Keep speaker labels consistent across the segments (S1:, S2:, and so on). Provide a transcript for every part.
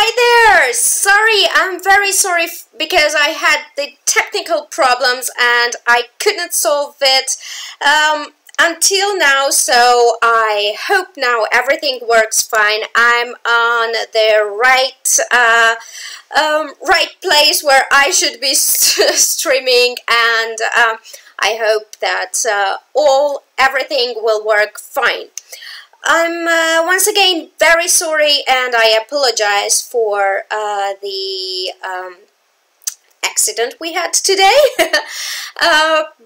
S1: Hi there! Sorry, I'm very sorry because I had the technical problems and I couldn't solve it until now, so I hope now everything works fine. I'm on the right place where I should be streaming, and I hope that everything will work fine. I'm once again very sorry, and I apologize for the accident we had today.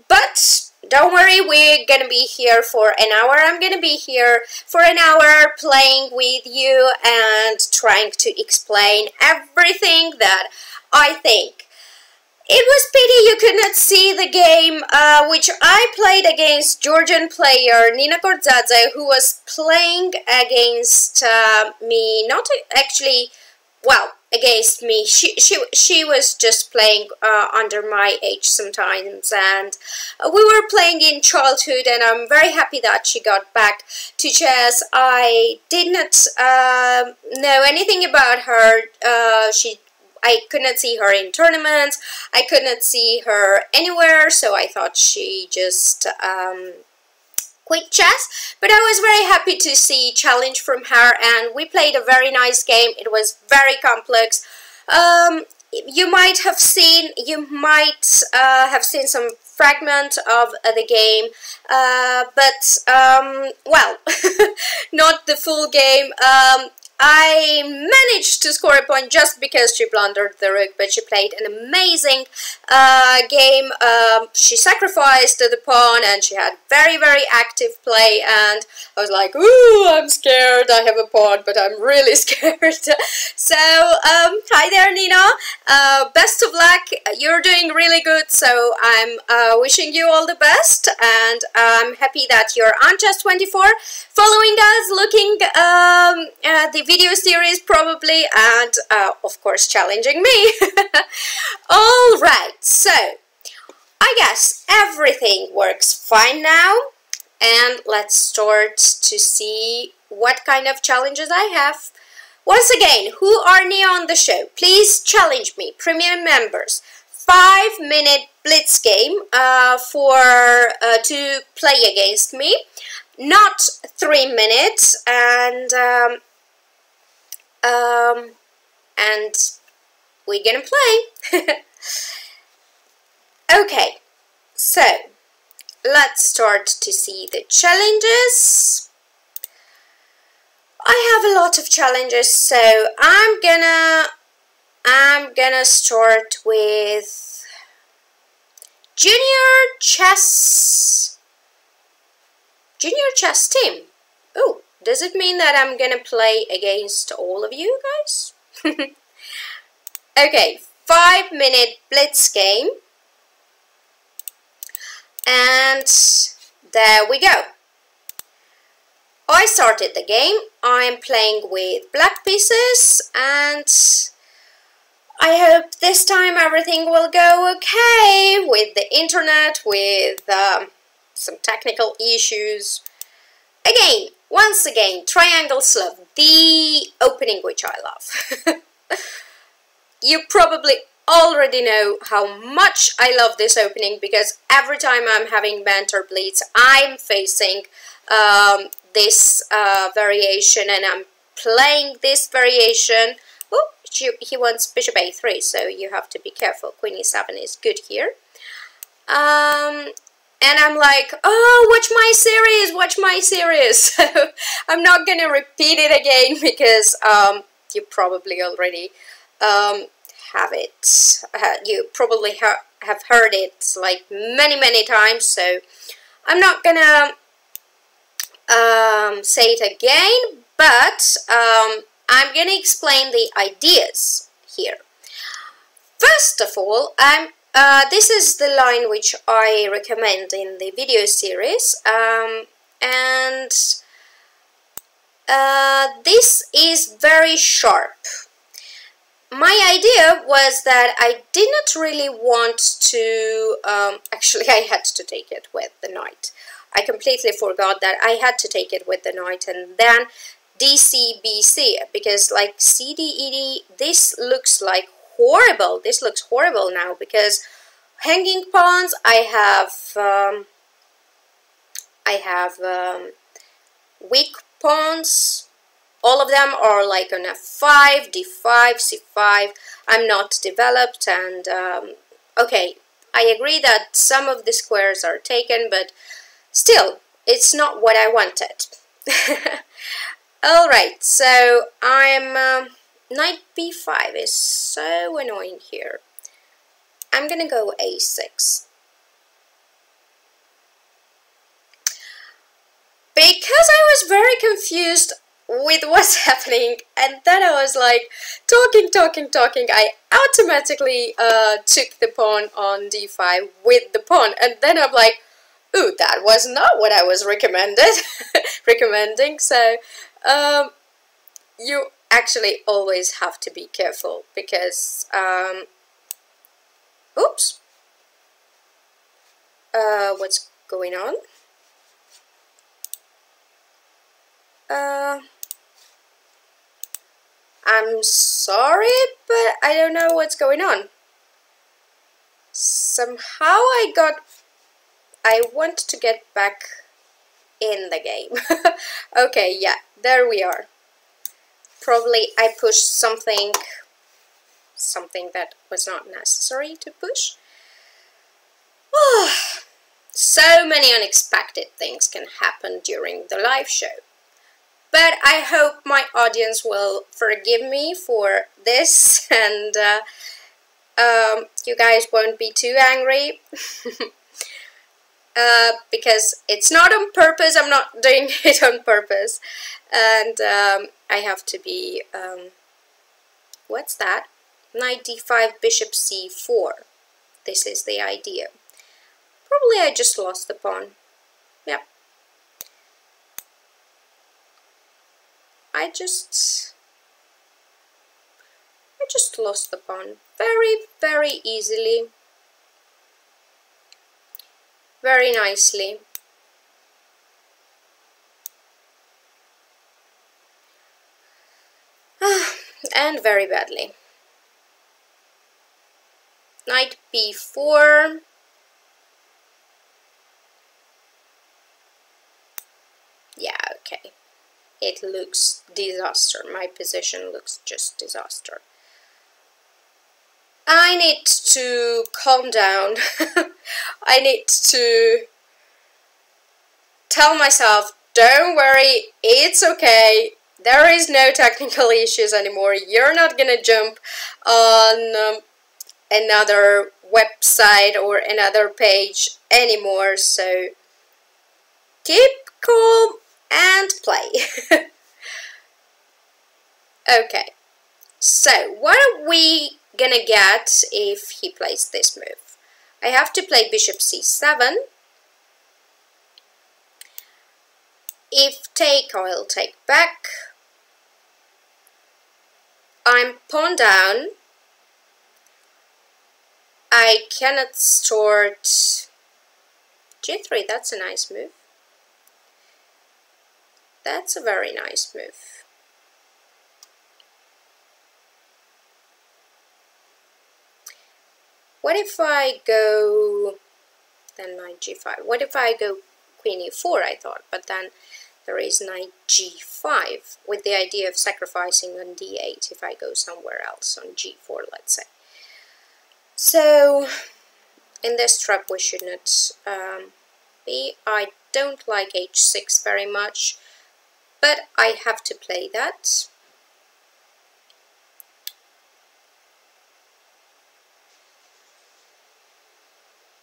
S1: But don't worry, we're gonna be here for an hour. I'm gonna be here for an hour playing with you and trying to explain everything that I think. It was pity you could not see the game which I played against Georgian player Nina Kordzadze, who was playing against me, not actually, well, against me. She was just playing under my age sometimes, and we were playing in childhood, and I'm very happy that she got back to chess. I did not know anything about her. I could not see her in tournaments, I could not see her anywhere, so I thought she just quit chess. But I was very happy to see challenge from her, and we played a very nice game. It was very complex. You might have seen some fragment of the game, but well, not the full game. I managed to score a point just because she blundered the rook, but she played an amazing game. She sacrificed the pawn, and she had very active play, and I was like, ooh, I'm scared, I have a pawn, but I'm really scared. So, hi there, Nina. Best of luck, you're doing really good, so I'm wishing you all the best, and I'm happy that you're on Chess24, following us, looking at the video series probably, and of course challenging me. Alright, so I guess everything works fine now, and let's start to see what kind of challenges I have. Once again, who are new on the show, please challenge me, premium members. 5-minute blitz game to play against me, not 3 minutes, and we're gonna play. Okay, so let's start to see the challenges. I have a lot of challenges, so I'm gonna start with junior chess team. Oh, does it mean that I'm gonna play against all of you guys? Okay, 5-minute blitz game, and there we go. I started the game. I'm playing with black pieces, and I hope this time everything will go okay with the internet, with some technical issues. Again, once again, triangle slove, the opening which I love. You probably already know how much I love this opening, because every time I'm having Banter Blitz, I'm facing this variation, and I'm playing this variation. Oh, he wants bishop a3, so you have to be careful. Queen e7 is good here. And I'm like, oh, watch my series. So I'm not gonna repeat it again, because you probably already have it. You probably have heard it like many times, so I'm not gonna say it again, but I'm gonna explain the ideas here. First of all, this is the line which I recommend in the video series, and this is very sharp. My idea was that I did not really want to, actually I had to take it with the knight. I completely forgot that I had to take it with the knight, and then DCBC, because like CDED, this looks like horrible. This looks horrible now, because hanging pawns, I have weak pawns. All of them are like on F5, D5, C5. I'm not developed, and okay, I agree that some of the squares are taken, but still, it's not what I wanted. Alright, so I'm... Knight B5 is so annoying here. I'm gonna go A6. Because I was very confused with what's happening, and then I was like talking, I automatically took the pawn on D5 with the pawn, and then I'm like, ooh, that was not what I was recommending. So you actually always have to be careful, because oops, what's going on? I'm sorry, but I don't know what's going on. Somehow I want to get back in the game. Okay, yeah, there we are. Probably I pushed something that was not necessary to push. So many unexpected things can happen during the live show. But I hope my audience will forgive me for this, and you guys won't be too angry. Because it's not on purpose. I'm not doing it on purpose. And I have to be... what's that? Knight D5, Bishop C4. This is the idea. Probably I just lost the pawn. Yep. I just lost the pawn very, very easily. Very nicely. And very badly. Knight B4. Yeah, okay. It looks disaster. My position looks just disaster. I need to calm down. I need to tell myself, don't worry, it's okay. There is no technical issues anymore. You're not gonna jump on another website or another page anymore. So keep calm and play. Okay, so what are we gonna get if he plays this move? I have to play Bishop C7. If take, I'll take back. I'm pawn down. I cannot start G3. That's a nice move. That's a very nice move. What if I go, then knight G5? What if I go Queen E4, I thought, but then there is knight G5 with the idea of sacrificing on D8 if I go somewhere else on G4, let's say. So, in this trap we should not be. I don't like H6 very much, but I have to play that.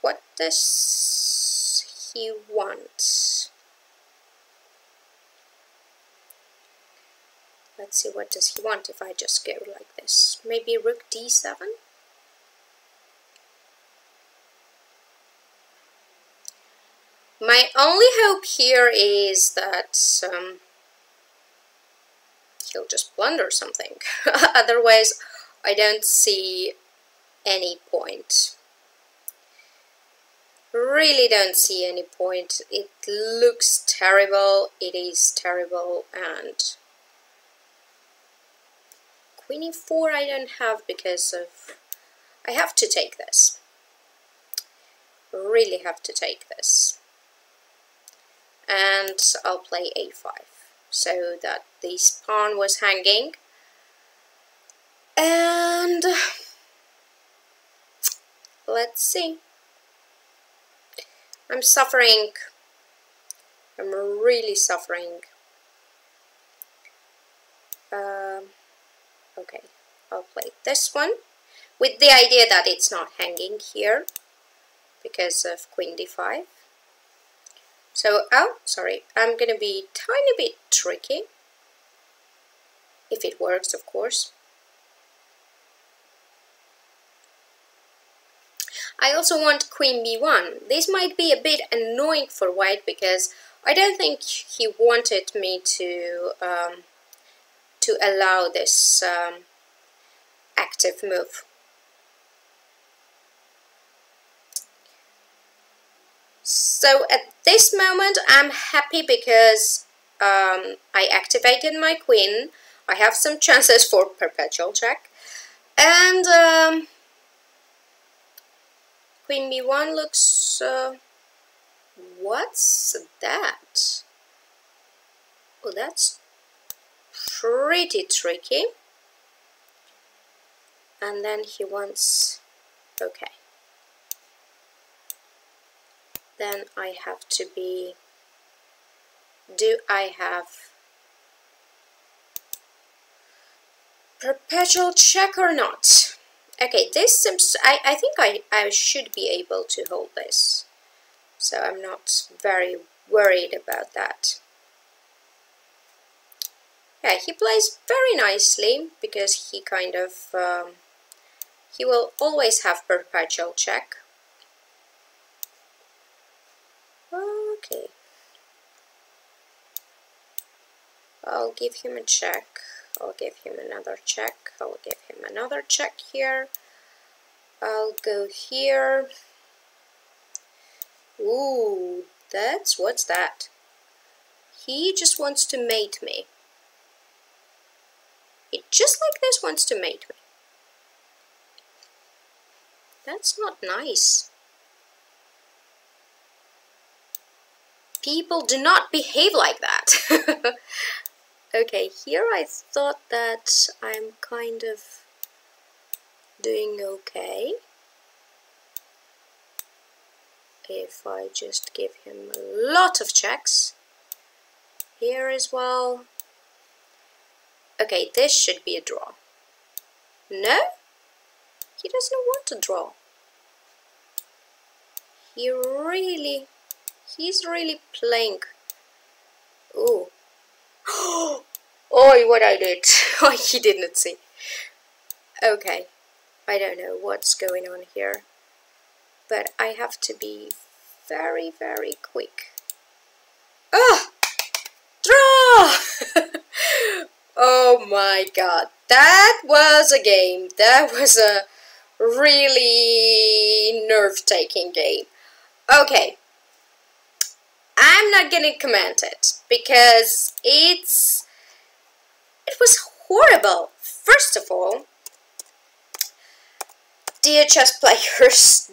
S1: What does he want? Let's see, what does he want if I just go like this? Maybe rook D7? My only hope here is that he'll just blunder something. Otherwise, I don't see any point. Really don't see any point. It looks terrible, it is terrible, and queen e4 I don't have because of... I have to take this. Really have to take this. And I'll play a5 so that this pawn was hanging. And let's see. I'm suffering. I'm really suffering. Okay, I'll play this one with the idea that it's not hanging here because of queen d5. So, oh, sorry, I'm gonna be a tiny bit tricky. If it works, of course. I also want queen b1. This might be a bit annoying for white because I don't think he wanted me to allow this active move. So at this moment I'm happy because I activated my queen. I have some chances for perpetual check. And queen b1 looks... what's that? Oh, that's pretty tricky. And then he wants... okay. Then I have to be... do I have perpetual check or not? Okay, this seems... I think I should be able to hold this. So I'm not very worried about that. Yeah, he plays very nicely because he kind of... he will always have perpetual check. Okay. I'll give him a check. I'll give him another check. I'll give him another check here. I'll go here. Ooh, what's that? He just wants to mate me. He just like this wants to mate me. That's not nice. People do not behave like that. Okay, here I thought that I'm kind of doing okay. If I just give him a lot of checks. Here as well. Okay, this should be a draw. No? He doesn't want to draw. He's really playing. Ooh. Oh, what I did. Oh, he didn't see. Okay. I don't know what's going on here. But I have to be very, very quick. Ah! Draw! Oh my god. That was a game. That was a really nerve-taking game. Okay. I'm not gonna comment it because it was horrible. First of all, dear chess players,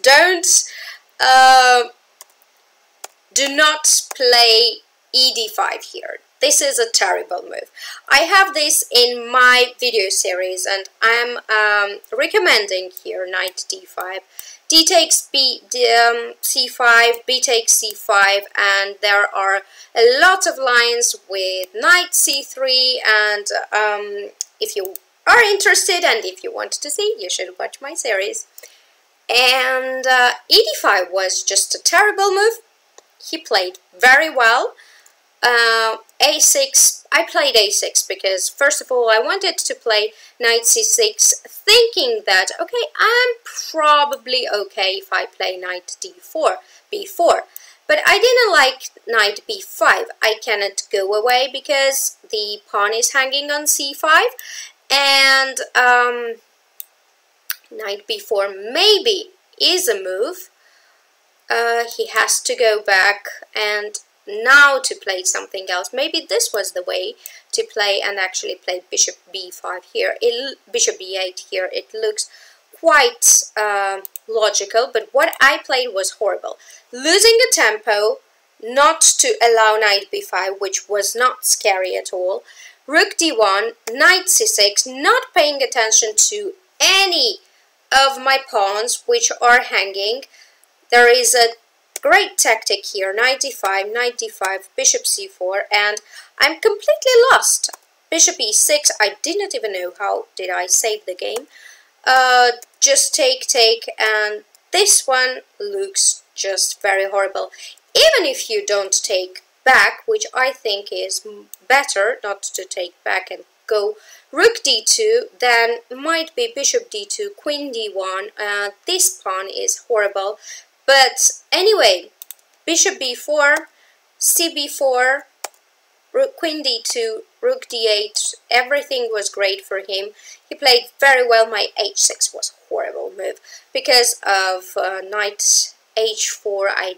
S1: do not play ED5 here. This is a terrible move. I have this in my video series and I'm recommending here knight d5, d takes c5, b takes c5, and there are a lot of lines with knight c3, and if you are interested and if you want to see, you should watch my series. And ED5 was just a terrible move. He played very well. A6, I played A6 because first of all I wanted to play knight c6 thinking that okay, I'm probably okay if I play knight d4, b4, but I didn't like knight b5. I cannot go away because the pawn is hanging on c5, and knight b4 maybe is a move. He has to go back, and now to play something else. Maybe this was the way to play and actually play bishop b5 here. Bishop b8 here. It looks quite logical, but what I played was horrible. Losing a tempo, not to allow knight b5, which was not scary at all. Rook d1, knight c6, not paying attention to any of my pawns which are hanging. There is a great tactic here, knight d5, bishop c4, and I'm completely lost. Bishop e6, I did not even know how did I save the game. Just take, and this one looks just very horrible. Even if you don't take back, which I think is better not to take back and go rook d2, then might be bishop d2, queen d1. This pawn is horrible. But anyway, bishop b4, cb4, rook, queen d2, rook d8, everything was great for him. He played very well. My h6 was a horrible move. Because of knight h4, I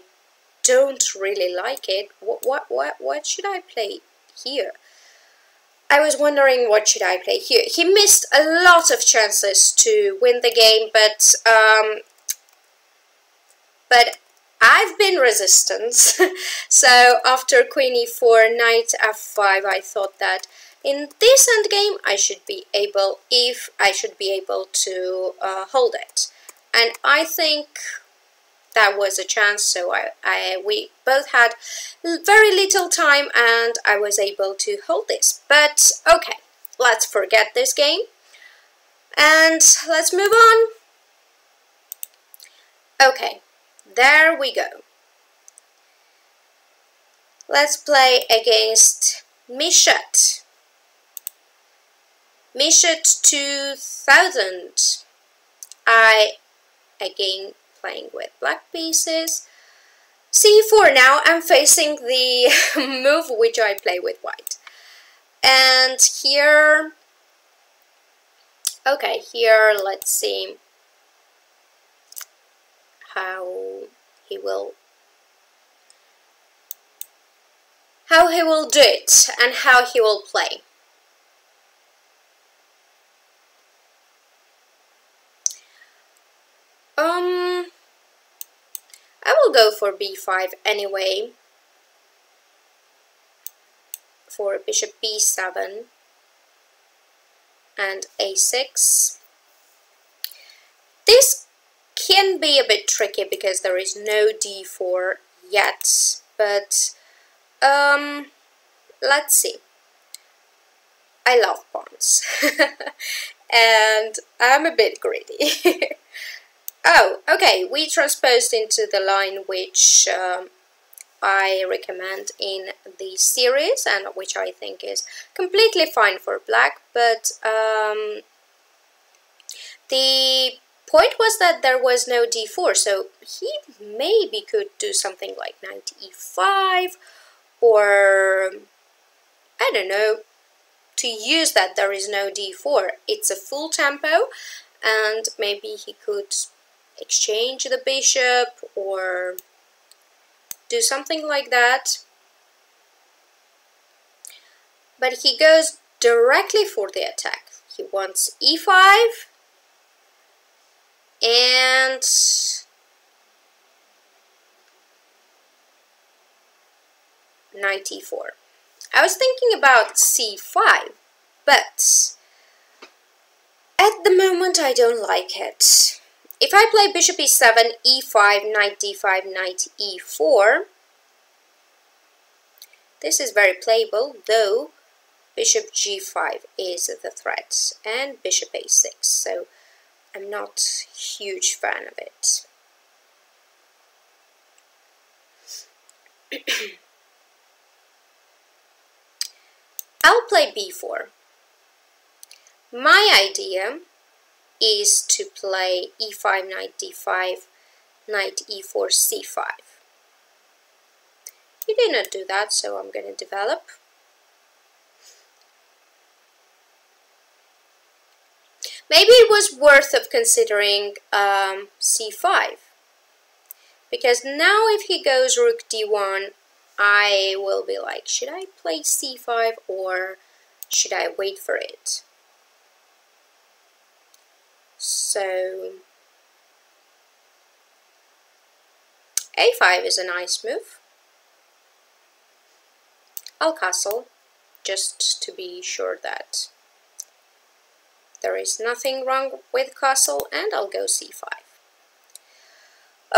S1: don't really like it. What should I play here? I was wondering what should I play here. He missed a lot of chances to win the game, but I've been resistant. So after queen e4, knight f5, I thought that in this endgame I should be able, to hold it, and I think that was a chance. So we both had very little time, and I was able to hold this. But okay, let's forget this game and let's move on. Okay. There we go. Let's play against Mishat. Mishat 2000. Again playing with black pieces. c4 now. I'm facing the move which I play with white. And here, okay, here let's see how he will do it and how he will play. I will go for b5 anyway, for bishop b7 and a6. This can be a bit tricky because there is no d4 yet, but let's see. I love pawns and I'm a bit greedy. Oh, okay, we transposed into the line which I recommend in the series and which I think is completely fine for black, but the point was that there was no d4, so he maybe could do something like knight e5, or I don't know, to use that there is no d4. It's a full tempo, and maybe he could exchange the bishop or do something like that. But he goes directly for the attack. He wants e5 and knight e4. I was thinking about c5, but at the moment I don't like it. If I play bishop e7, e5, knight d5, knight e4, this is very playable, though bishop g5 is the threat, and bishop a6, so I'm not a huge fan of it. I'll play b4. My idea is to play e5, knight d5, knight e4, c5. He did not do that, so I'm going to develop. Maybe it was worth of considering c5, because now if he goes rook d1, I will be like, should I play c5 or should I wait for it? So a5 is a nice move. I'll castle, just to be sure that there is nothing wrong with castle, and I'll go c5.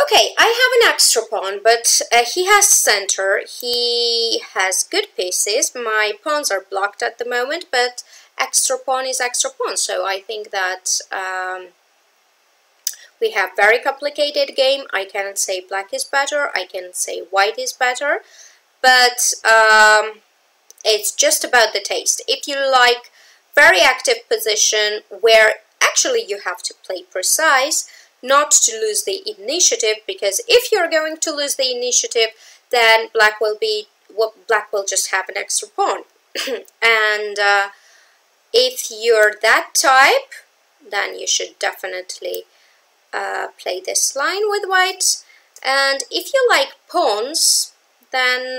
S1: Okay, I have an extra pawn, but he has center, he has good pieces, my pawns are blocked at the moment, but extra pawn is extra pawn, so I think that we have very complicated game. I cannot say black is better, I can say white is better, but it's just about the taste. If you like very active position where actually you have to play precise, not to lose the initiative, because if you're going to lose the initiative, then black will just have an extra pawn. And if you're that type, then you should definitely play this line with white. And if you like pawns, then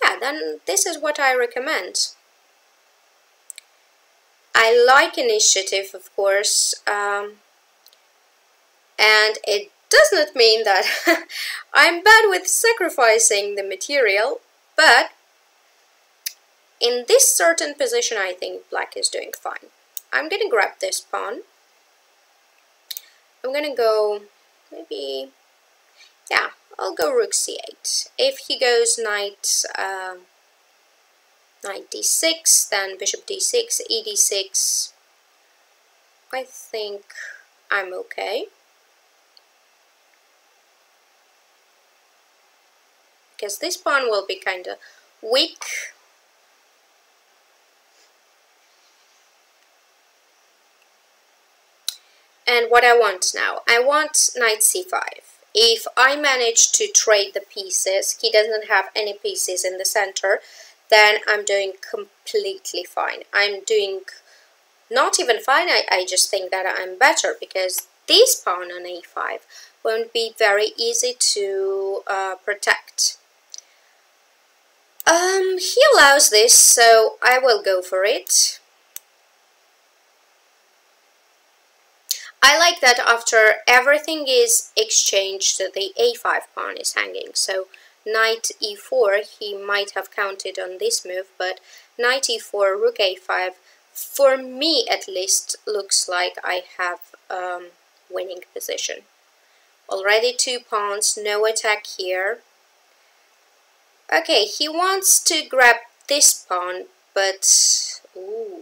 S1: yeah, then this is what I recommend. I like initiative, of course, and it does not mean that I'm bad with sacrificing the material, but in this certain position I think black is doing fine. I'm gonna grab this pawn. I'm gonna go maybe, yeah, I'll go rook c8. If he goes knight d6, then bishop d6, e d6, I think I'm okay. Because this pawn will be kind of weak. And what I want now, I want knight c5. If I manage to trade the pieces, he doesn't have any pieces in the center, then I'm doing completely fine. I'm doing not even fine, I just think that I'm better, because this pawn on a5 won't be very easy to protect. He allows this, so I will go for it. I like that after everything is exchanged, the a5 pawn is hanging. So knight e4, he might have counted on this move, but knight e4, rook a5, for me at least, looks like I have winning position. Already 2 pawns, no attack here. Okay, he wants to grab this pawn, but ooh,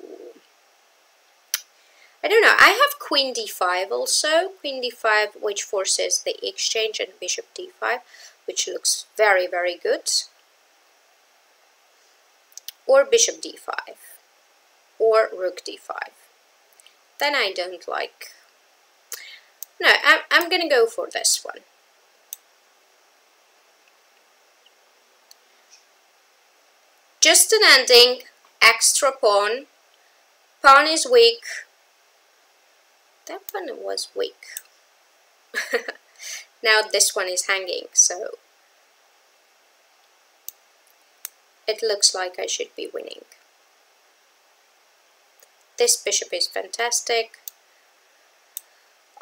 S1: I don't know. I have queen d5 also, queen d5, which forces the exchange, and bishop d5, which looks very, very good. Or bishop d5, or rook d5. Then I don't like. No, I'm gonna go for this one. Just an ending, extra pawn. Pawn is weak. That one was weak. Now this one is hanging, so it looks like I should be winning. This bishop is fantastic.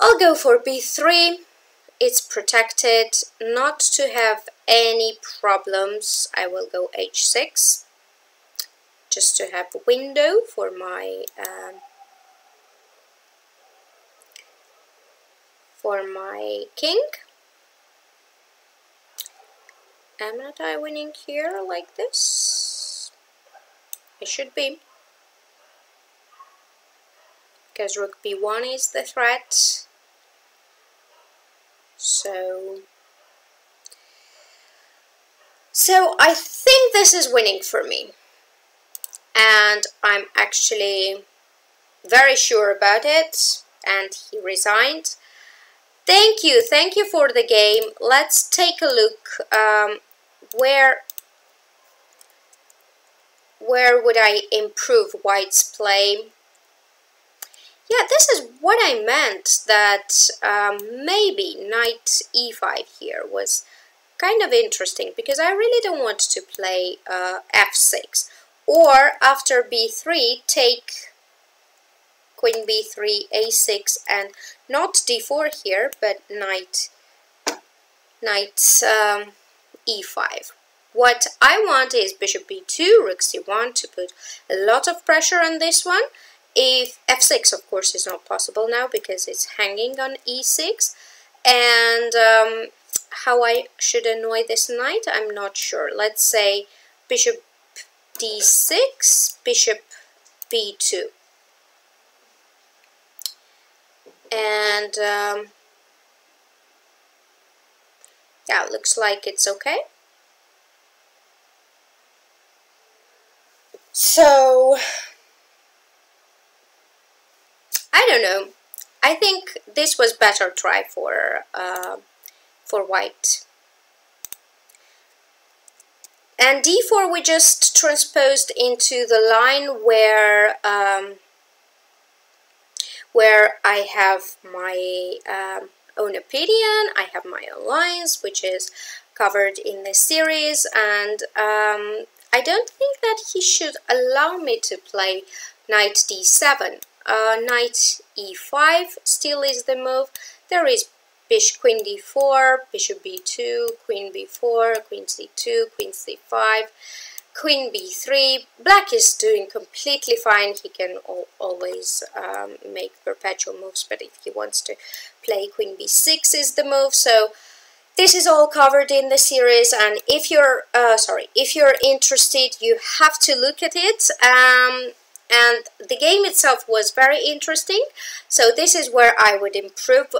S1: I'll go for b3. It's protected. Not to have any problems, I will go h6. Just to have a window for my king. Am not I winning here like this? I should be. Because rook b1 is the threat. So I think this is winning for me. And I'm actually very sure about it. And he resigned. Thank you for the game. Let's take a look. Where would I improve white's play? Yeah, this is what I meant, that maybe knight e5 here was kind of interesting because I really don't want to play f6, or after b3 take queen b3, a6, and not d4 here, but knight e5. What I want is bishop b2, rook c1 to put a lot of pressure on this one. If f6, of course, is not possible now because it's hanging on e6. And how I should annoy this knight, I'm not sure. Let's say bishop d6, bishop b2. And yeah, looks like it's okay. So I don't know. I think this was better try for white. And d4 we just transposed into the line where I have my own opinion, I have my own lines, which is covered in the series, and I don't think that he should allow me to play knight d7. Knight e5 still is the move. There is queen d4, bishop b2, queen b4, queen c2, queen c5, queen b3. Black is doing completely fine. He can always make perpetual moves, but if he wants to play queen b6 is the move. So this is all covered in the series, and if you're interested, you have to look at it. And the game itself was very interesting. So this is where I would improve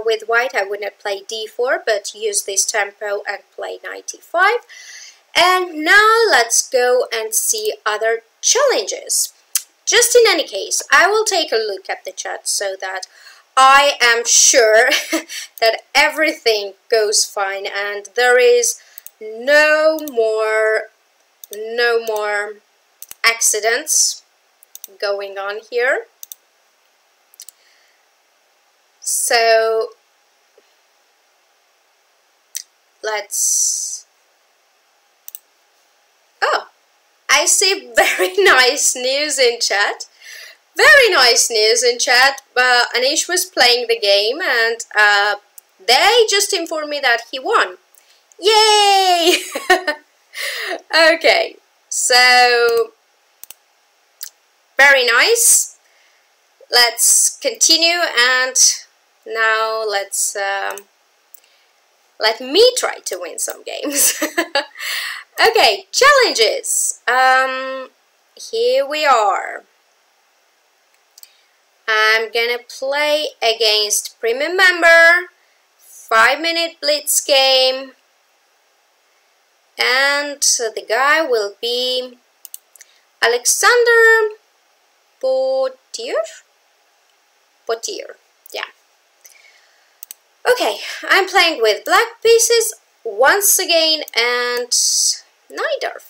S1: with white. I would not play d4, but use this tempo and play knight e5. And now let's go and see other challenges. Just in any case, I will take a look at the chat so that I am sure that everything goes fine and there is no more accidents going on here. So let's... Oh, I see very nice news in chat. Very nice news in chat. Anish was playing the game and they just informed me that he won. Yay! Okay, so very nice. Let's continue, and now let me try to win some games. Okay, challenges. Here we are. I'm gonna play against premium member, 5-minute blitz game, and the guy will be Alexander Potier, yeah. Okay, I'm playing with black pieces once again and neither.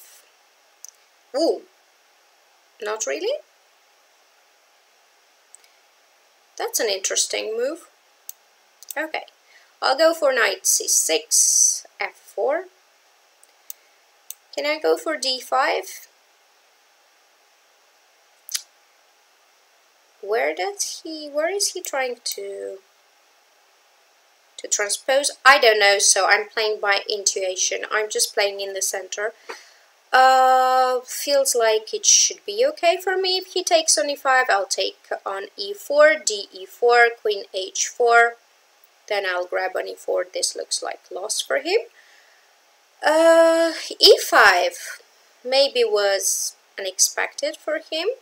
S1: Ooh, not really? That's an interesting move. Okay, I'll go for knight c6, f4. Can I go for d5? Where is he trying to transpose? I don't know, so I'm playing by intuition. I'm just playing in the center. Feels like it should be okay for me. If he takes on e5, I'll take on e4, d e4, queen h4. Then I'll grab on e4. This looks like loss for him. e5 maybe was unexpected for him.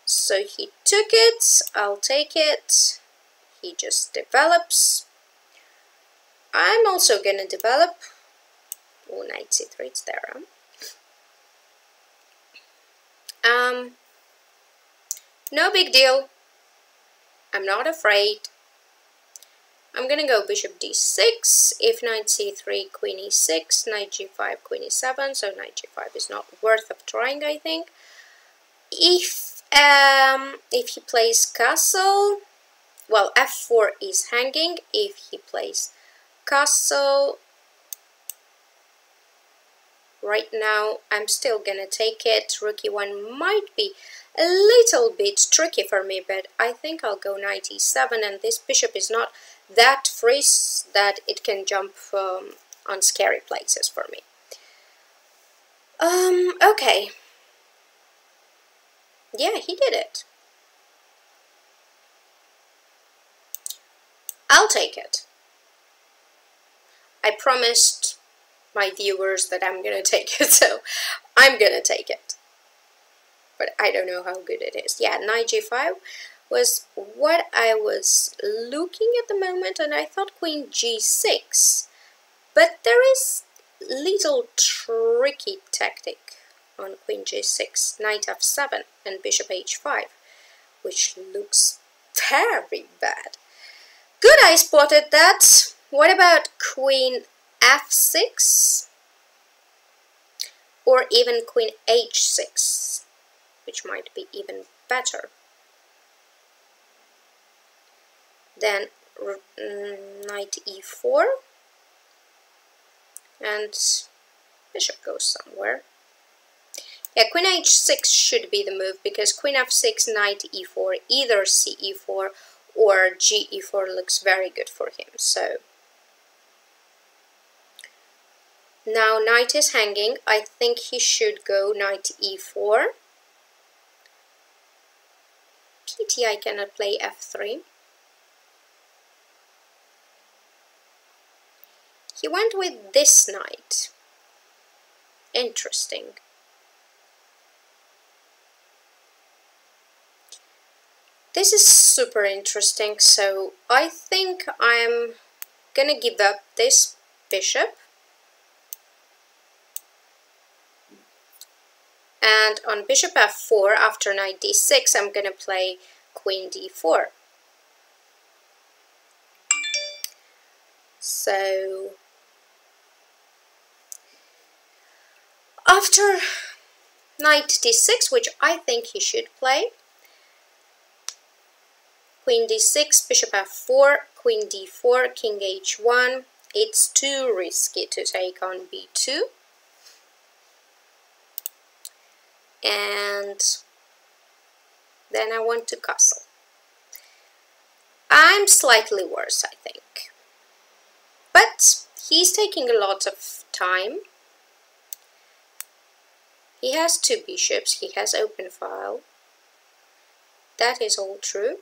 S1: So he took it, I'll take it. He just develops. I'm also gonna develop. Oh, knight c3, it's there, huh? No big deal. I'm not afraid. I'm gonna go bishop d6, if knight c3, queen e6, knight g5, queen e7, so knight g5 is not worth of trying, I think. If he plays castle, well, f4 is hanging. If he plays castle, right now I'm still gonna take it. Rook e1 might be a little bit tricky for me, but I think I'll go knight e7, and this bishop is not that free that it can jump on scary places for me. Okay. Yeah, he did it. I'll take it. I promised my viewers that I'm gonna take it, so I'm gonna take it. But I don't know how good it is. Yeah, knight g5 was what I was looking at the moment, and I thought queen g6. But there is little tricky tactic on queen g6, knight f7 and bishop h5, which looks very bad. Good, I spotted that. What about queen f6? Or even queen h6, which might be even better. Then knight e4, and bishop goes somewhere. Yeah, queen h6 should be the move, because queen f6, knight e4, either ce4 or ge4 looks very good for him. So now knight is hanging. I think he should go knight e4. Pity I cannot play f3. He went with this knight. Interesting. This is super interesting, so I think I'm gonna give up this bishop. And on bishop f4, after knight d6, I'm gonna play queen d4. So after knight d6, which I think he should play, queen d6, bishop f4, queen d4, king h1. It's too risky to take on b2. And then I want to castle. I'm slightly worse, I think. But he's taking a lot of time. He has two bishops, he has open file. That is all true.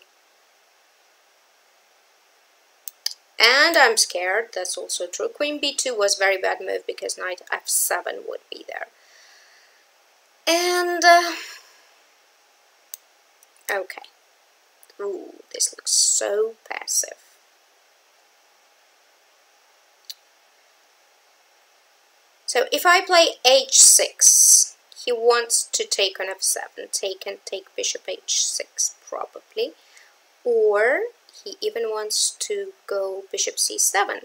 S1: And I'm scared, that's also true. Queen b2 was a very bad move because knight f7 would be there. And, okay. Ooh, this looks so passive. So if I play h6, he wants to take on f7, take bishop h6 probably. Or he even wants to go bishop c7.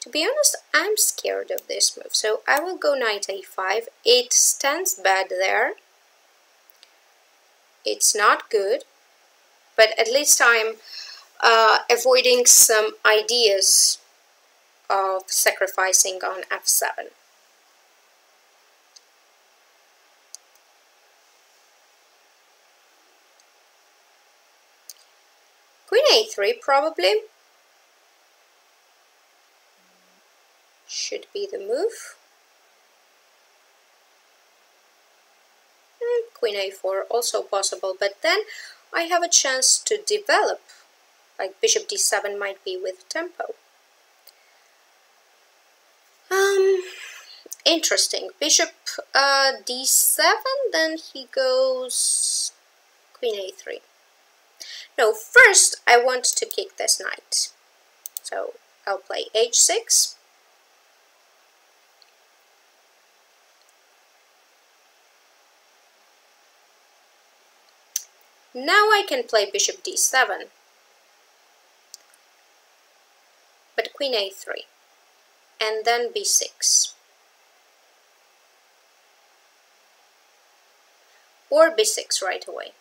S1: To be honest, I'm scared of this move, so I will go knight a5. It stands bad there. It's not good, but at least I'm avoiding some ideas of sacrificing on f7. Queen a3 probably should be the move. And queen a4 also possible, but then I have a chance to develop, like bishop d7 might be with tempo. Interesting. Bishop d7, then he goes queen a3. No, first I want to kick this knight. So I'll play h6. Now I can play bishop d7. But queen a3. And then b6. Or b6 right away.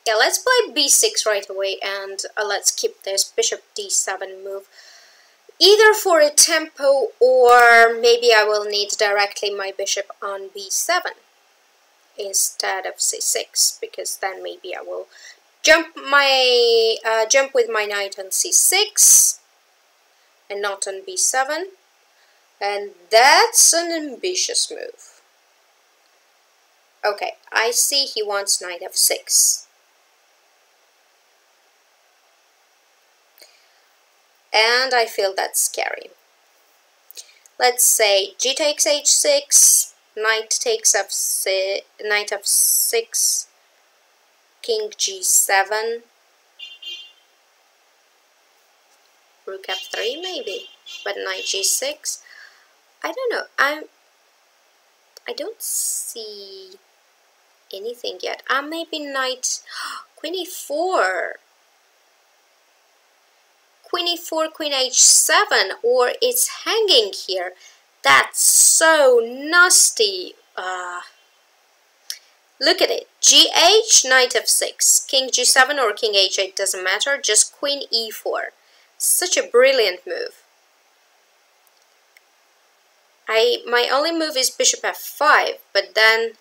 S1: Yeah, let's play b6 right away, and let's keep this bishop d7 move. either for a tempo, or maybe I will need directly my bishop on b7 instead of c6, because then maybe I will jump with my knight on c6 and not on b7, and that's an ambitious move. Okay, I see he wants knight f6. And I feel that's scary. Let's say g takes h6, knight takes f6, knight f6, king g7, rook f3 maybe, but knight g6. I don't know. I don't see anything yet. Maybe knight queen e4. Queen e4, queen h7, or it's hanging here. That's so nasty. Look at it. gh, knight f6, king g7 or king h8, doesn't matter, just queen e4. Such a brilliant move. My only move is bishop f5, but then...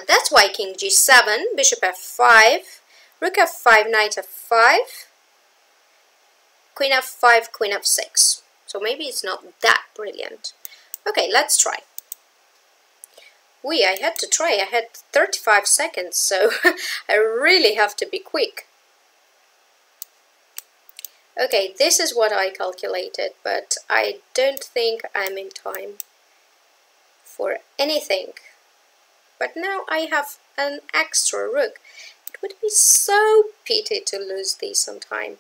S1: that's why king g7, bishop f5, rook f5, knight f5, queen f5, queen f6. So maybe it's not that brilliant. Okay, let's try. I had to try. I had 35 seconds, so I really have to be quick. Okay, this is what I calculated, but I don't think I'm in time for anything. But now I have an extra rook. It would be so pity to lose this on time.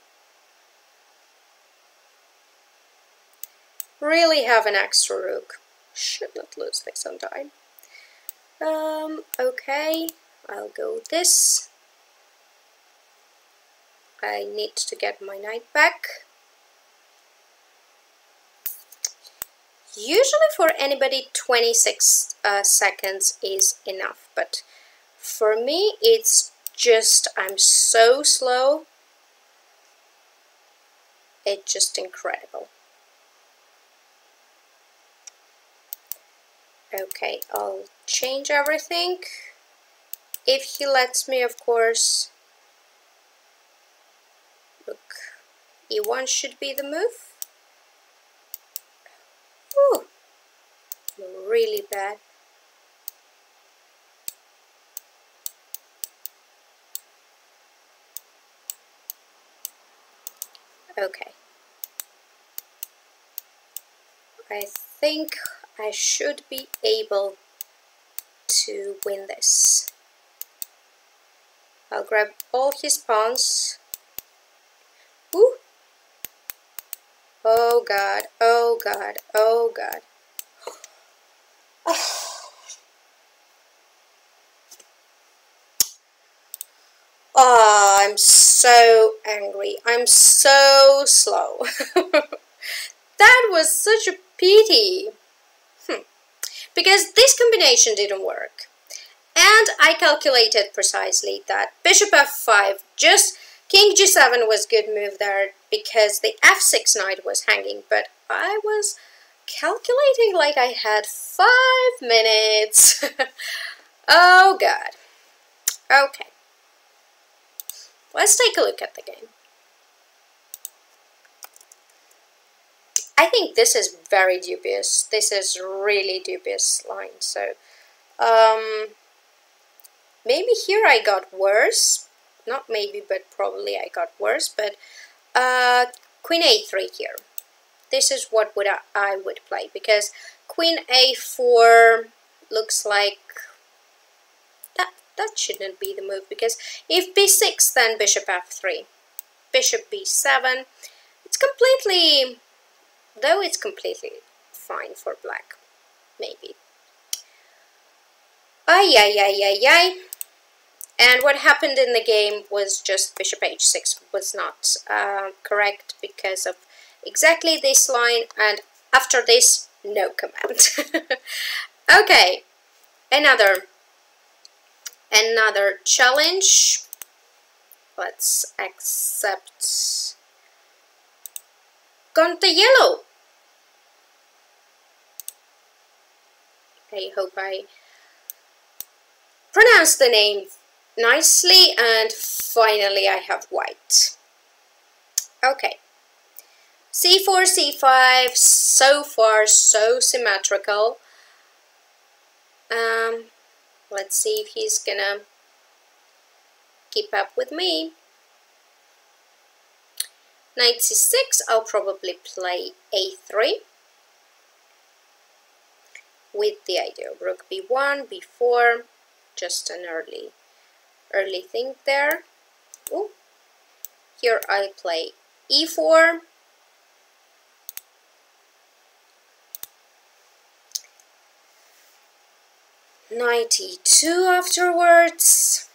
S1: Really have an extra rook. Should not lose this on time. Okay, I'll go this. I need to get my knight back. Usually for anybody 26 seconds is enough, but for me it's just, I'm so slow. It's just incredible. Okay, I'll change everything. If he lets me, of course. Look, e1 should be the move. Ooh, really bad. Okay. I think I should be able to win this. I'll grab all his pawns. Ooh. Oh god, oh god, oh god. Oh, I'm so angry. I'm so slow. That was such a pity. Because this combination didn't work. And I calculated precisely that bishop f5, just king g7 was good move there because the f6 knight was hanging, but I was calculating like I had 5 minutes. Oh god. Okay. Let's take a look at the game. I think this is very dubious. This is really dubious line. So, maybe here I got worse. Not maybe, but probably I got worse. But queen a3 here. This is what I would play, because queen a4 looks like that shouldn't be the move, because if b6, then bishop f3, bishop b7. It's completely, though it's completely fine for black, maybe. Ay, ay, ay, ay, ay. And what happened in the game was just bishop h6 was not correct because of exactly this line, and after this, no command. Okay, another challenge. Let's accept gone the yellow. I hope I pronounced the name nicely, and finally I have white. Okay, c4, c5, so far so symmetrical. Let's see if he's gonna keep up with me. Knight c6, I'll probably play a3 with the idea of rook b1, b4, just an early thing there. Ooh. Here I play e4, knight e2 afterwards.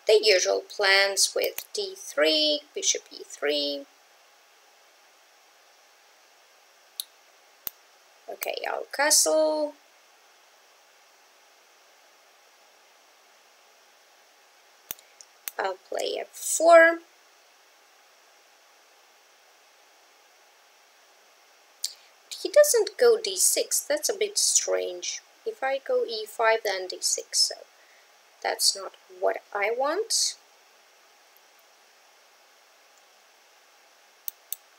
S1: The usual plans with d3, bishop e3. Okay, I'll castle. I'll play f4. He doesn't go d6, that's a bit strange. If I go e5, then d6, so that's not what I want.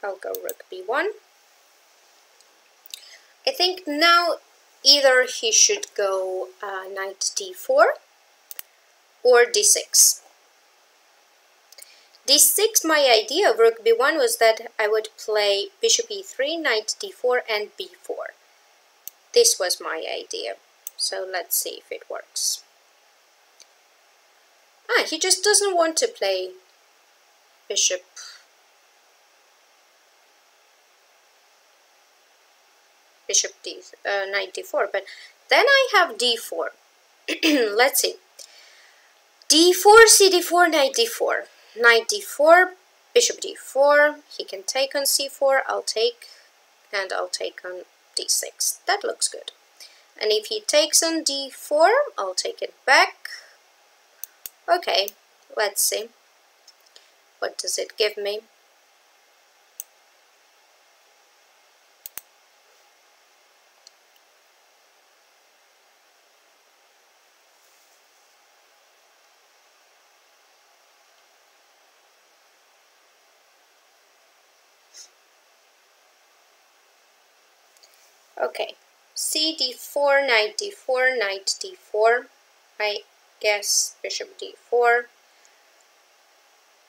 S1: I'll go rook b1. I think now either he should go knight d4 or d6. d6, my idea of rook b1 was that I would play bishop e3, knight d4 and b4. This was my idea, so let's see if it works. He just doesn't want to play bishop knight d4, but then I have d4. Let's see. d4, cd4, knight d4. Knight d4, bishop d4. He can take on c4, I'll take, and I'll take on d6. That looks good. And if he takes on d4, I'll take it back. Okay, let's see. What does it give me? Okay, cd4, knight d4, knight d4. I guess bishop d4.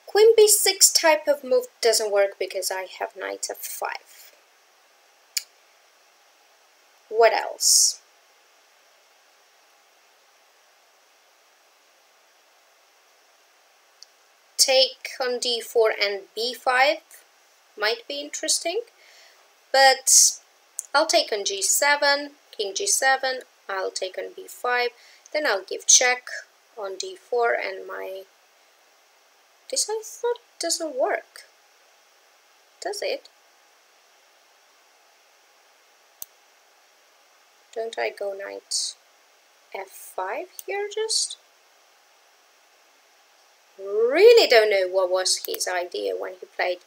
S1: Queen b6 type of move doesn't work because I have knight f5. What else? Take on d4 and b5 might be interesting, but I'll take on g7, king g7, I'll take on b5, then I'll give check on d4 and my... This I thought doesn't work. Does it? Don't I go knight f5 here just? Really don't know what was his idea when he played.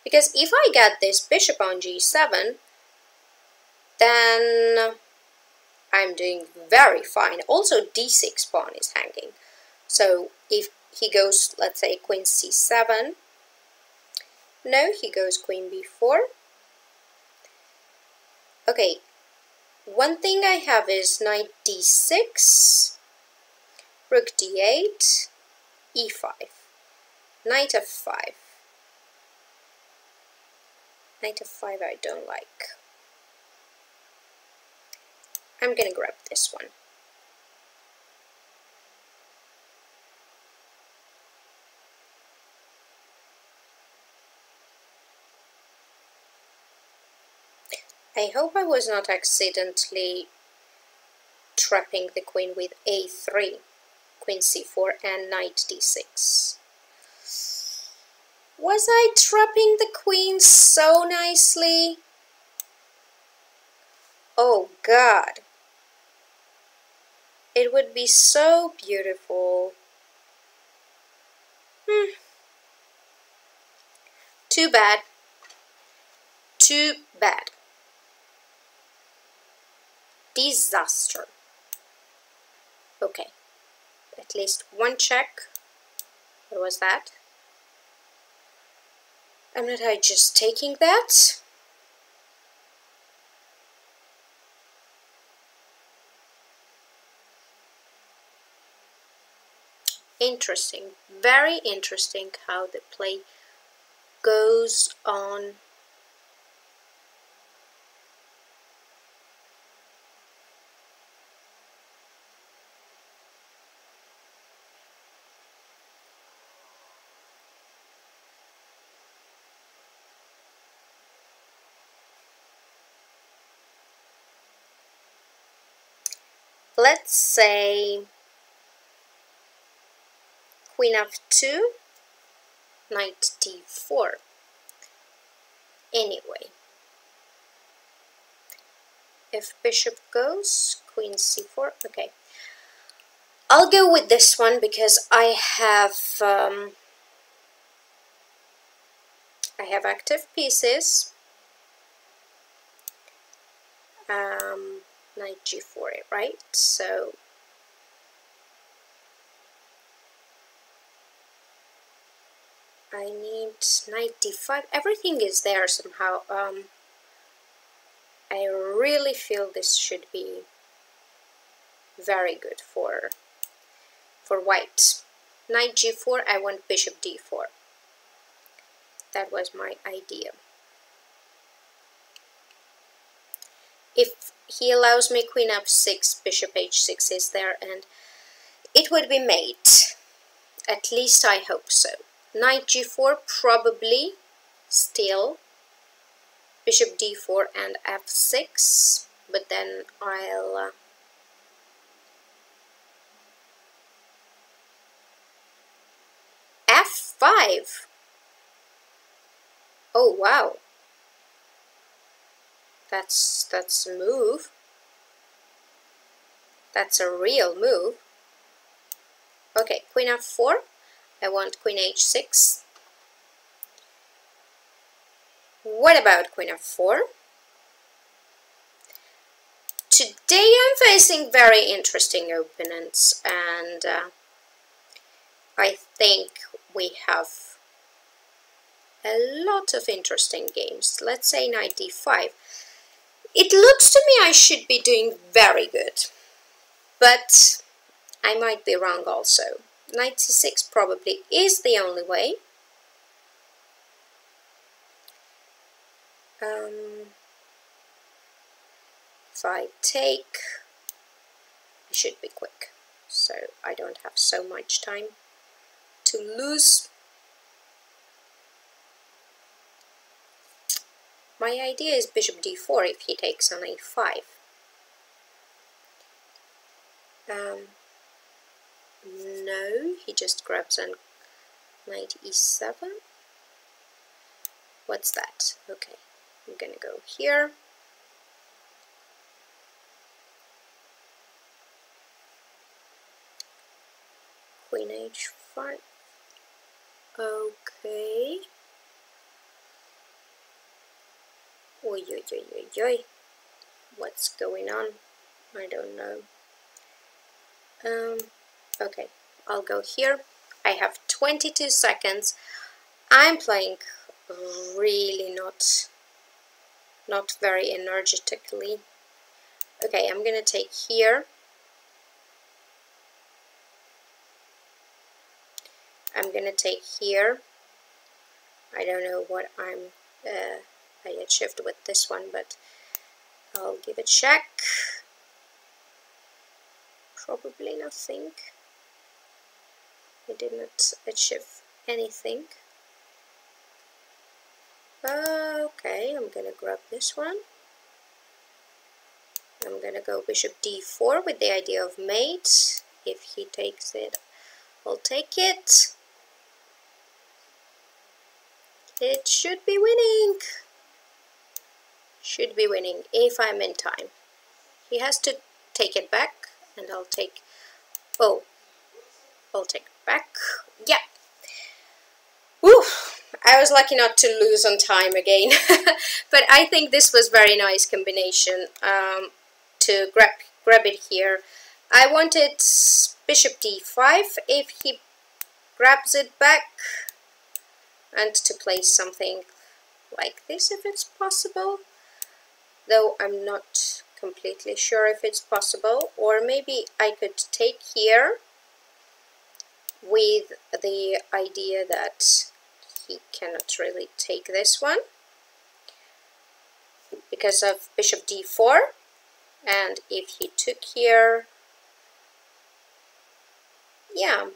S1: Because if I get this bishop on g7, then I'm doing very fine. Also d6 pawn is hanging. So if he goes, let's say, queen c7, no, he goes queen b4. Okay, one thing I have is knight d6, rook d8, e5, knight f5. Knight f5 I don't like. I'm gonna grab this one. I hope I was not accidentally trapping the queen with a3, queen c4 and knight d6. Was I trapping the queen so nicely? Oh God. It would be so beautiful. Too bad. Too bad. Disaster. Okay. At least one check. What was that? I'm not just taking that. Interesting. Very interesting how the play goes on. Let's say Queen f2, Knight d4. Anyway, if bishop goes, Queen c4. Okay, I'll go with this one because I have active pieces. Knight g4, right? So I need Knight d5. Everything is there somehow. I really feel this should be very good for white. Knight g4. I want bishop d4. That was my idea. If he allows me Queen f6, bishop h6 is there, and it would be mate. At least I hope so. Knight g4 probably still. Bishop d4 and f6, but then I'll f5. Oh wow, that's a move. That's a real move. Okay, Queen f4. I want Queen h6. What about Queen f4? Today I'm facing very interesting opponents, and I think we have a lot of interesting games. Let's say Knight d5. It looks to me I should be doing very good, but I might be wrong also. Knight c6 probably is the only way. If I take, I should be quick, so I don't have so much time to lose. My idea is bishop d4 if he takes on a5. No, he just grabs on Knight e7. What's that? Okay, I'm gonna go here. Queen h5. Okay. Oi, oi, oi, oi, oi. What's going on? I don't know. Okay, I'll go here. I have 22 seconds. I'm playing really not very energetically. Okay, I'm gonna take here. I'm gonna take here. I don't know what I had shift with this one, but I'll give it a check. Probably nothing. I did not achieve anything. Okay, I'm gonna grab this one. I'm gonna go bishop d4 with the idea of mate. If he takes it, I'll take it. It should be winning. Should be winning if I'm in time. He has to take it back, and I'll take. Oh, I'll take it back. Yeah. Woo! I was lucky not to lose on time again. But I think this was very nice combination to grab it here. I wanted bishop d5 if he grabs it back, and to play something like this if it's possible, though I'm not completely sure if it's possible. Or maybe I could take here with the idea that he cannot really take this one because of bishop d4, and if he took here, yeah,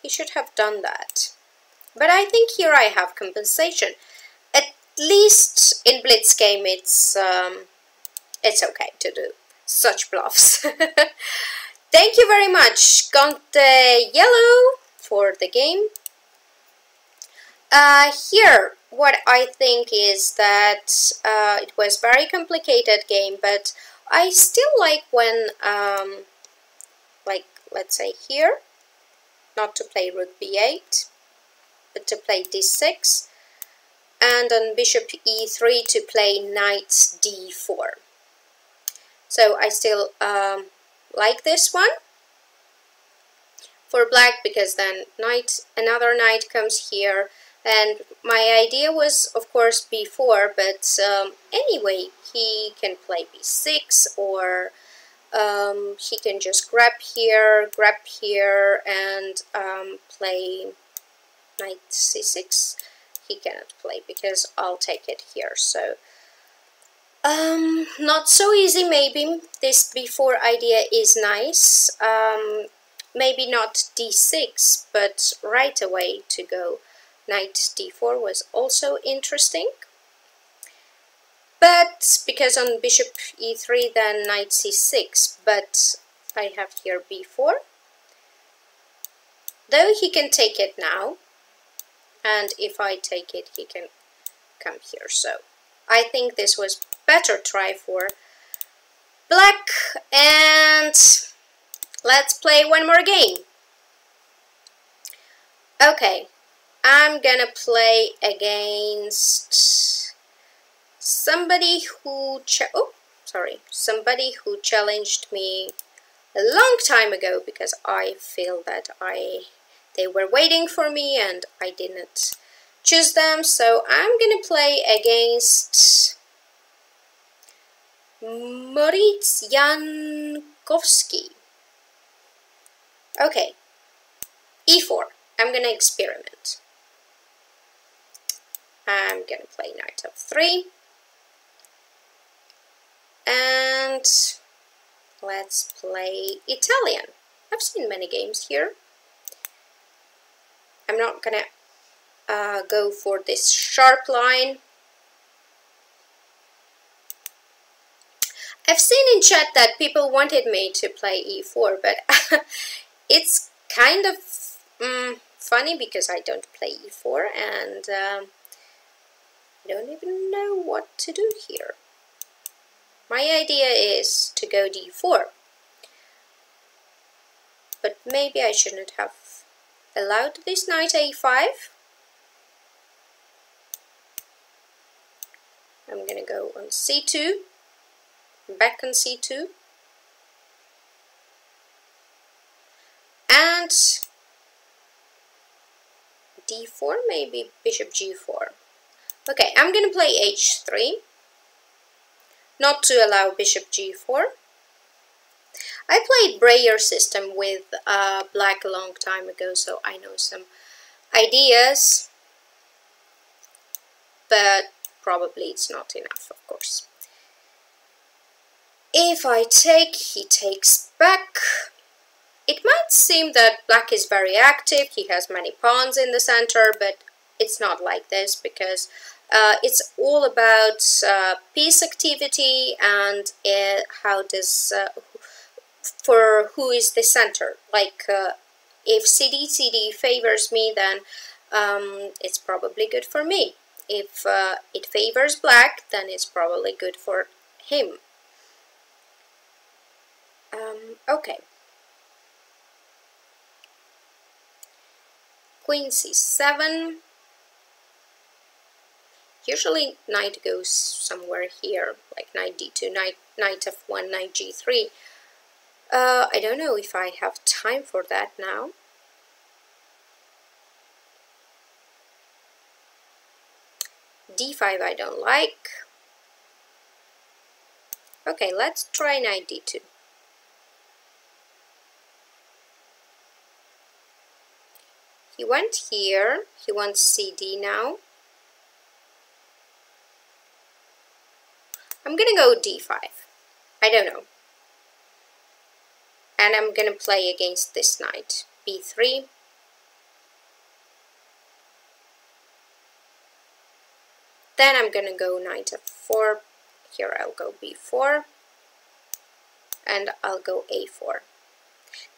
S1: he should have done that. But I think here I have compensation. At least in Blitz game it's okay to do such bluffs. Thank you very much, Conte Yellow, for the game. Here, what I think is that it was very complicated game, but I still like when, like, let's say here, not to play rook b8, but to play d6, and on bishop e3 to play knight d4. So I still like this one for black, because then another knight comes here, and my idea was of course b4, but anyway, he can play b6, or he can just grab here, and play knight c6. He cannot play because I'll take it here, so not so easy. Maybe this b4 idea is nice. Maybe not d6, but right away to go knight d4 was also interesting. But because on bishop e3 then knight c6, but I have here b4. Though he can take it now, and if I take it he can come here, so I think this was better try for black. And let's play one more game. Okay, I'm gonna play against somebody who somebody who challenged me a long time ago, because I feel that they were waiting for me and I didn't choose them. So I'm gonna play against Moritz Jankowski. Okay, e4. I'm gonna experiment. I'm gonna play knight f3, and let's play Italian. I've seen many games here. I'm not gonna go for this sharp line. I've seen in chat that people wanted me to play e4, but it's kind of funny because I don't play e4, and I don't even know what to do here. My idea is to go d4, but maybe I shouldn't have allowed this knight a5. I'm gonna go on c2, back on c2, and d4, maybe bishop g4. Okay, I'm gonna play h3, not to allow bishop g4. I played Breyer system with black a long time ago, so I know some ideas, but probably it's not enough, of course. If I take, he takes back. It might seem that black is very active, he has many pawns in the center, but it's not like this, because it's all about piece activity and how does, for who is the center. Like if CD favors me, then it's probably good for me. If it favors black, then it's probably good for him. Okay. Queen c7. Usually knight goes somewhere here, like knight d2, knight f1, knight g3. I don't know if I have time for that now. d5 I don't like. Okay, let's try knight d2. He went here, he wants cd now. I'm gonna go d5. I don't know. And I'm gonna play against this knight. b3. Then I'm gonna go knight f4. Here I'll go b4. And I'll go a4.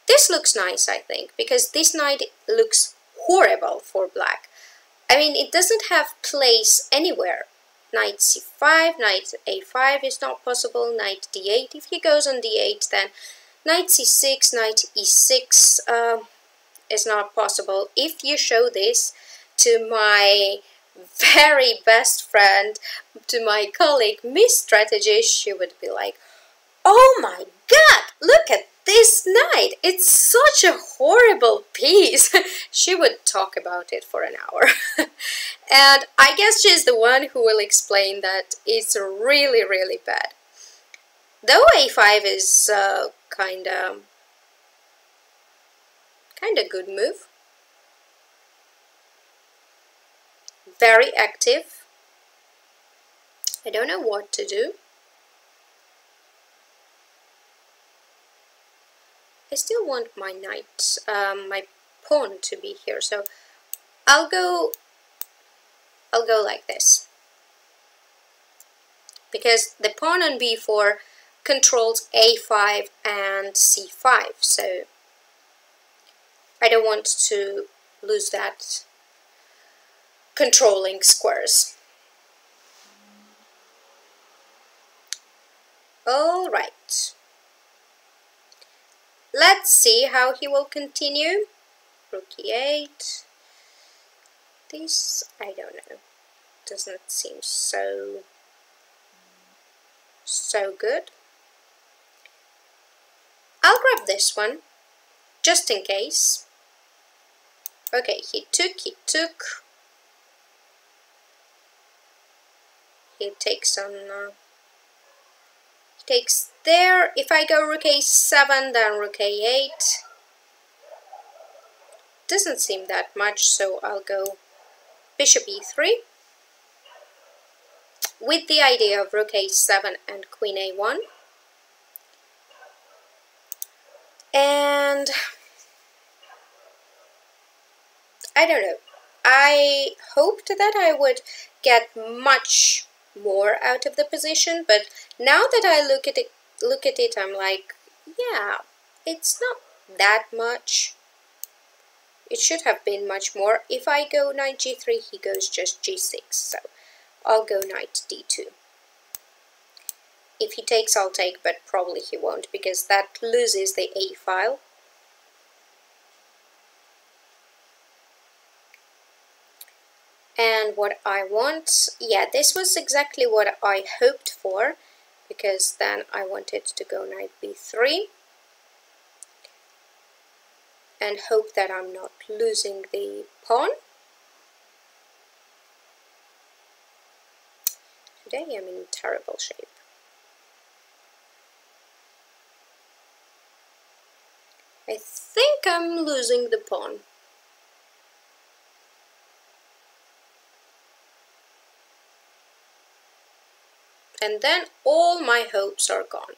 S1: This looks nice, I think, because this knight looks horrible for black. I mean, it doesn't have place anywhere. Knight c5, knight a5 is not possible, knight d8. If he goes on d8, then knight c6, knight e6 is not possible. If you show this to my very best friend, to my colleague, Miss Strategist, she would be like, oh my god, look at this knight, it's such a horrible piece. She would talk about it for an hour. And I guess she's the one who will explain that it's really, really bad. Though a5 is kinda good move. Very active. I don't know what to do. I still want my knight, my pawn to be here, so I'll go like this. Because the pawn on b4 controls a5 and c5, so I don't want to lose that controlling squares. All right. Let's see how he will continue. Rook e8. This, I don't know. Doesn't seem so good. I'll grab this one, just in case. Okay, he took. He takes on... takes there. If I go rook a7, then rook a8. Doesn't seem that much, so I'll go bishop e3. With the idea of rook a7 and queen a1. And I don't know. I hoped that I would get much more out of the position, but now that I look at it, I'm like, yeah, it's not that much. It should have been much more. If I go knight g3, he goes just g6, so I'll go knight d2. If he takes, I'll take, but probably he won't, because that loses the a file. And what I want, yeah, this was exactly what I hoped for, because then I wanted to go knight b3 and hope that I'm not losing the pawn. Today I'm in terrible shape. I think I'm losing the pawn. And then all my hopes are gone.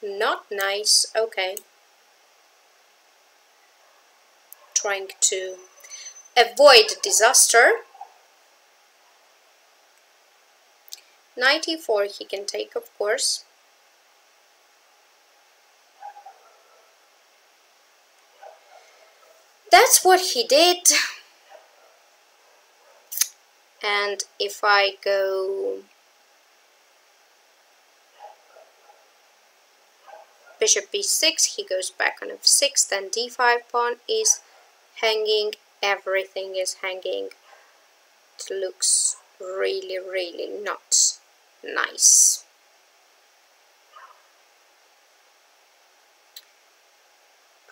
S1: Not nice. Okay. Trying to avoid disaster. Knight e4 he can take, of course. That's what he did. And if I go bishop b6, he goes back on f6, then d5, pawn is hanging, everything is hanging. It looks really, really not nice.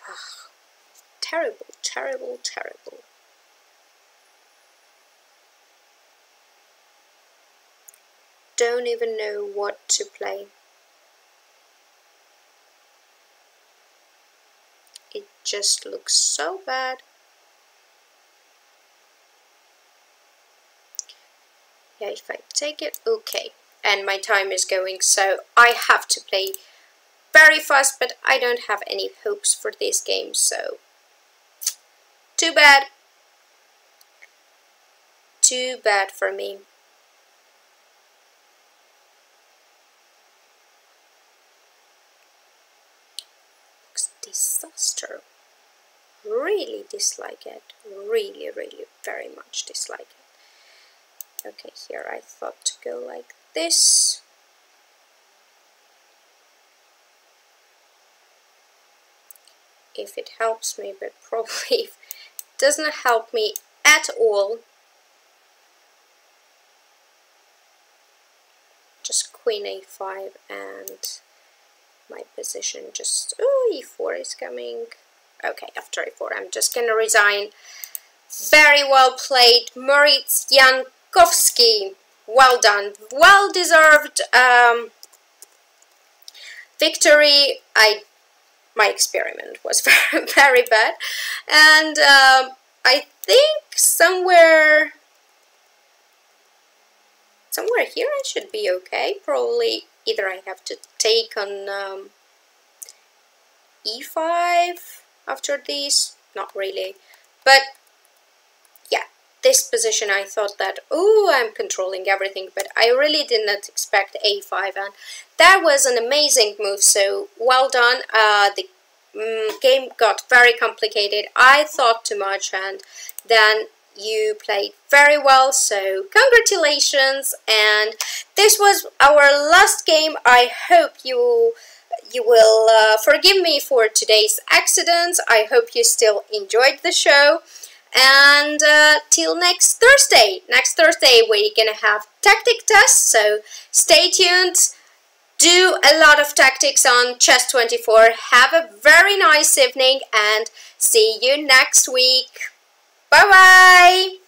S1: Ugh. Terrible, terrible, terrible. Don't even know what to play. It just looks so bad. Yeah, if I take it, okay. And my time is going, so I have to play very fast, but I don't have any hopes for this game, so too bad. Too bad for me. Looks disaster. Really dislike it. Really, really very much dislike it. Okay, here I thought to go like this. If it helps me, but probably doesn't help me at all. Just queen a5 and my position just, oh, e4 is coming. Okay, after e4 I'm just gonna resign. Very well played, Moritz Jankowski. Well done, well deserved victory. My experiment was very, very bad, and I think somewhere here I should be okay. Probably either I have to take on e5 after this, not really, but yeah, this position I thought that, oh, I'm controlling everything, but I really did not expect a5, and that was an amazing move, so well done. The game got very complicated. I thought too much, and then you played very well, so congratulations. And this was our last game. I hope you will forgive me for today's accidents. I hope you still enjoyed the show. And till next Thursday. Next Thursday we're gonna have tactic tests, so stay tuned. Do a lot of tactics on Chess24. Have a very nice evening and see you next week. Bye bye!